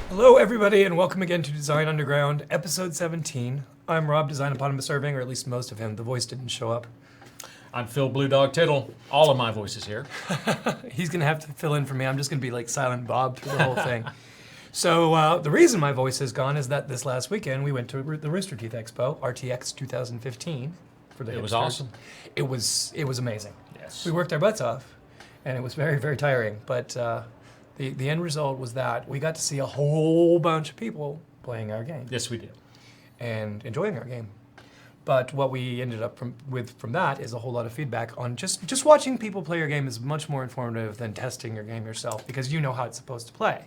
Hello everybody and welcome again to Design Underground, episode 17. I'm Rob, Design Eponymous Irving, or at least most of him. The voice didn't show up. I'm Phil Blue Dog Tittle. All of my voices here. He's going to have to fill in for me. I'm just going to be like Silent Bob through the whole thing. So the reason my voice is gone is that this last weekend we went to the Rooster Teeth Expo, RTX 2015. For the It was hipsters. awesome. It was amazing. Yes. We worked our butts off, and it was very, very tiring. But the end result was that we got to see a whole bunch of people playing our game. Yes, we did. And enjoying our game. But what we ended up from that is a whole lot of feedback on just watching people play your game is much more informative than testing your game yourself, because you know how it's supposed to play.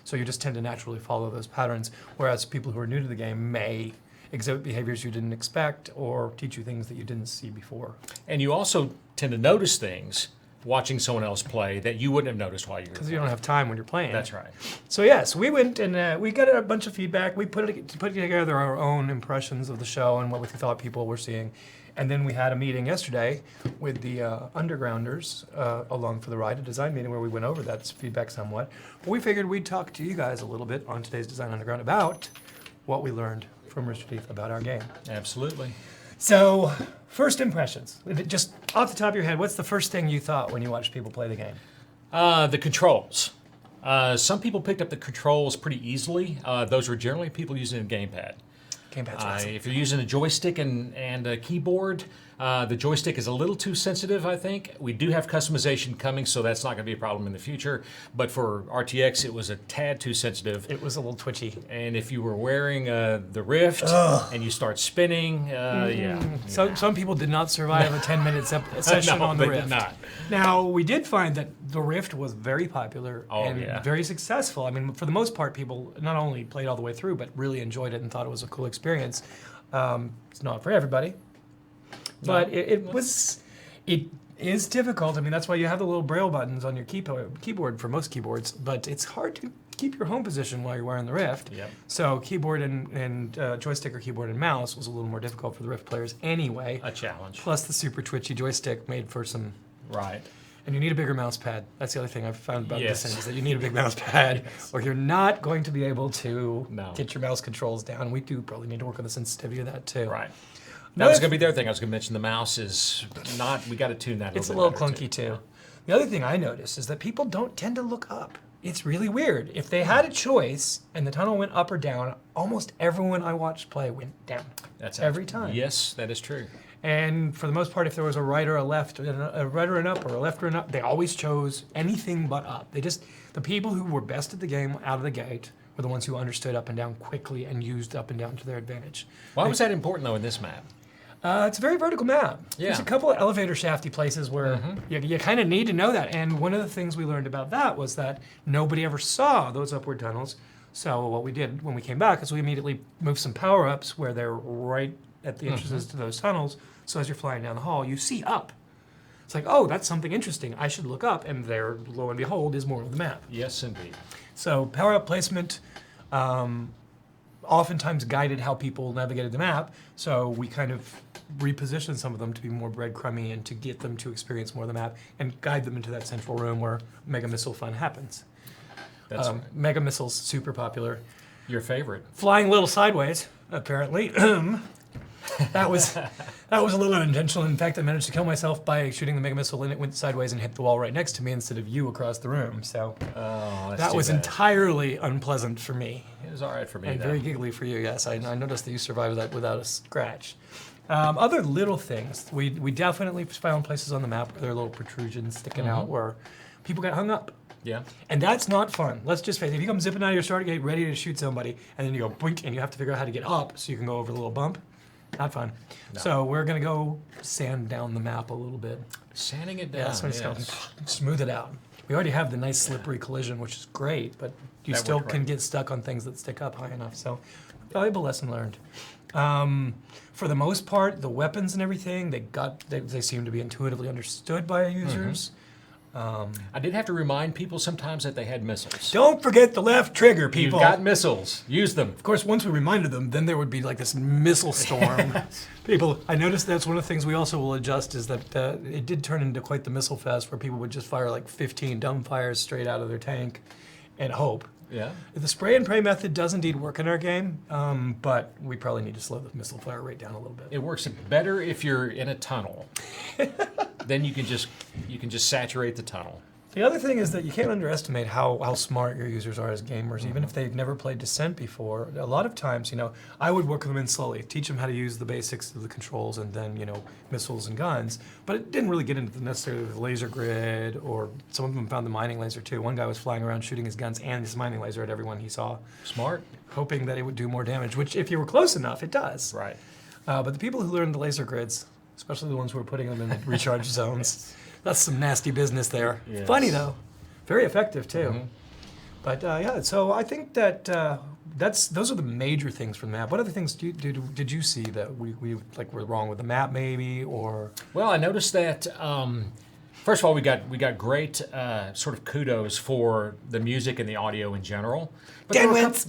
So you just tend to naturally follow those patterns, whereas people who are new to the game may exhibit behaviors you didn't expect or teach you things that you didn't see before. And you also tend to notice things watching someone else play that you wouldn't have noticed while you were Because playing. you don't have time when you're playing. That's right. So yes, we went and we got a bunch of feedback. We put together our own impressions of the show and what we thought people were seeing. And then we had a meeting yesterday with the undergrounders along for the ride, a design meeting where we went over that feedback somewhat. But we figured we'd talk to you guys a little bit on today's Design Underground about what we learned from Rooster Teeth about our game. Absolutely. So, first impressions. Just off the top of your head, what's the first thing you thought when you watched people play the game? The controls. Some people picked up the controls pretty easily. Those were generally people using a gamepad. Gamepad's awesome. If you're using a joystick and a keyboard, the joystick is a little too sensitive, I think. We do have customization coming, so that's not going to be a problem in the future. But for RTX, it was a tad too sensitive. It was a little twitchy. And if you were wearing the Rift and you start spinning, Some people did not survive a 10-minute session No, on the they did Rift. not. Now, we did find that the Rift was very popular Oh, and yeah. very successful. I mean, for the most part, people not only played all the way through, but really enjoyed it and thought it was a cool experience. It's not for everybody, but it is difficult. I mean, that's why you have the little braille buttons on your keyboard for most keyboards, but it's hard to keep your home position while you're wearing the Rift. Yep. So keyboard and joystick or keyboard and mouse was a little more difficult for the Rift players anyway. A challenge. Plus the super twitchy joystick made for some... Right. And you need a bigger mouse pad. That's the other thing I've found about Yes. this thing, is that you need a big mouse pad, Yes. or you're not going to be able to No. get your mouse controls down. We do probably need to work on the sensitivity of that too. Right. That Another was going to be the other thing I was going to mention. The mouse is not, we got to tune that It's a bit little better, clunky too. The other thing I noticed is that people don't tend to look up. It's really weird. If they had a choice and the tunnel went up or down, almost everyone I watched play went down. That's every time. Yes, that is true. And for the most part, if there was a right or a left, a right or an up, or a left or an up, they always chose anything but up. The people who were best at the game out of the gate were the ones who understood up and down quickly and used up and down to their advantage. Why was that important, though, in this map? It's a very vertical map. Yeah. There's a couple of elevator shafty places where you kind of need to know that. And one of the things we learned about that was that nobody ever saw those upward tunnels. So what we did when we came back is we immediately moved some power-ups where they're right at the entrances to those tunnels. So as you're flying down the hall, you see up. It's like, oh, that's something interesting. I should look up. And there, lo and behold, is more of the map. Yes, indeed. So power-up placement oftentimes guided how people navigated the map. So we kind of repositioned some of them to be more breadcrumby and to get them to experience more of the map and guide them into that central room where Mega Missile fun happens. That's Mega Missile's super popular. your favorite. Flying a little sideways, apparently. That was a little unintentional. In fact, I managed to kill myself by shooting the Mega Missile and it went sideways and hit the wall right next to me instead of you across the room. So Oh, that's that too was bad. entirely unpleasant for me. It was all right for me, And though. very giggly for you, yes. I noticed that you survived that without a scratch. Other little things, we definitely found places on the map where there are little protrusions sticking out where people got hung up. Yeah. And that's not fun. Let's just face it. If you come zipping out of your start gate ready to shoot somebody, and then you go boink, and you have to figure out how to get up so you can go over the little bump, not fun. No. So we're going to go sand down the map a little bit. Sanding it down. Yeah, that's what it's yes. called. Smooth it out. We already have the nice slippery collision, which is great, but you That still worked can right. get stuck on things that stick up high enough. So, valuable lesson learned. For the most part, the weapons and everything, they seem to be intuitively understood by users. I did have to remind people sometimes that they had missiles. Don't forget the left trigger, people. You've got missiles. Use them. Of course, once we reminded them, then there would be like this missile storm. People, I noticed that's one of the things we also will adjust is that it did turn into quite the missile fest where people would just fire like 15 dumbfires straight out of their tank and hope. Yeah. The spray and pray method does indeed work in our game, but we probably need to slow the missile fire rate down a little bit. It works better if you're in a tunnel. Then you can just saturate the tunnel. The other thing is that you can't underestimate how smart your users are as gamers, even if they've never played Descent before. A lot of times, I would work them in slowly, teach them how to use the basics of the controls and then, missiles and guns. But it didn't really get into necessarily the laser grid, or some of them found the mining laser too. One guy was flying around shooting his guns and his mining laser at everyone he saw. Smart. Hoping that it would do more damage, which if you were close enough, it does. Right. But the people who learned the laser grids, especially the ones who were putting them in the recharge zones, that's some nasty business there. Yes. Funny though. Very effective too. But yeah, so I think that those are the major things from the map. What other things did you see that we were wrong with the map maybe, or? Well, I noticed that first of all we got great sort of kudos for the music and the audio in general. But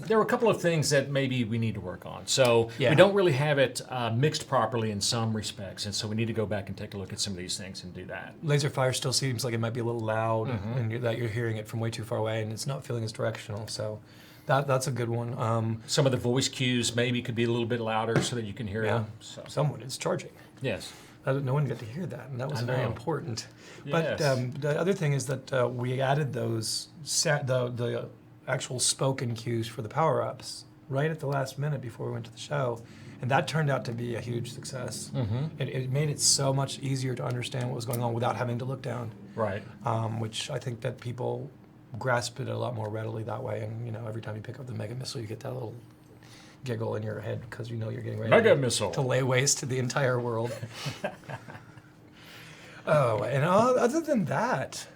there were a couple of things that maybe we need to work on. So we don't really have it mixed properly in some respects, and so we need to go back and take a look at some of these things and do that. Laser fire still seems like it might be a little loud, and that you're hearing it from way too far away, and it's not feeling as directional. So that's a good one. Some of the voice cues maybe could be a little bit louder so that you can hear them. So. Someone is charging. Yes. No one got to hear that, and that was very important. Yes. But the other thing is that we added those the actual spoken cues for the power-ups right at the last minute before we went to the show, and that turned out to be a huge success. It made it so much easier to understand what was going on without having to look down. Right. Which I think that people grasp it a lot more readily that way, and every time you pick up the mega missile, you get that little giggle in your head because you're getting ready to lay waste to the entire world. And other than that,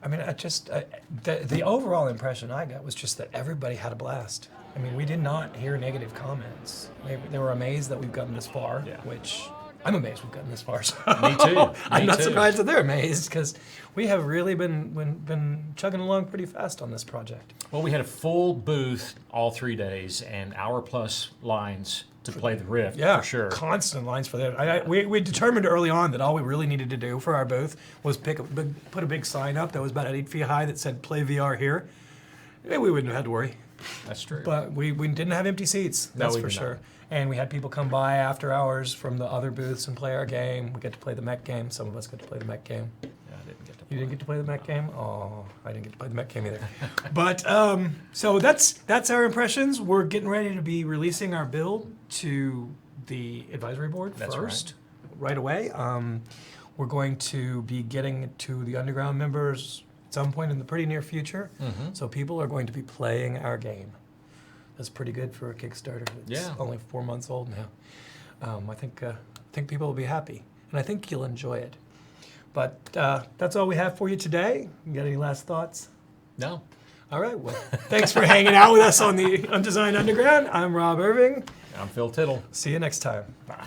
I mean, the overall impression I got was just that everybody had a blast. I mean, we did not hear negative comments. They were amazed that we've gotten this far, which I'm amazed we've gotten this far. So Me too. I'm not surprised that they're amazed because we have really been chugging along pretty fast on this project. Well, we had a full booth all 3 days and hour-plus lines to play the riff, for sure. Constant lines for that. We determined early on that all we really needed to do for our booth was put a big sign up that was about 8 feet high that said "Play VR here." We wouldn't have had to worry. That's true. But we didn't have empty seats. That's for sure. And we had people come by after hours from the other booths and play our game. We get to play the mech game. Some of us get to play the mech game. I didn't get to. You didn't get to play the mech game? Oh, I didn't get to play the mech game either. But so that's our impressions. We're getting ready to be releasing our build to the advisory board first, right away. We're going to be getting it to the underground members at some point in the pretty near future. So people are going to be playing our game. That's pretty good for a Kickstarter. It's only 4 months old now. I think people will be happy, and I think you'll enjoy it. But that's all we have for you today. You got any last thoughts? No. All right. Well, thanks for hanging out with us on the Undesign Underground. I'm Rob Irving. I'm Phil Tittle. See you next time. Bye.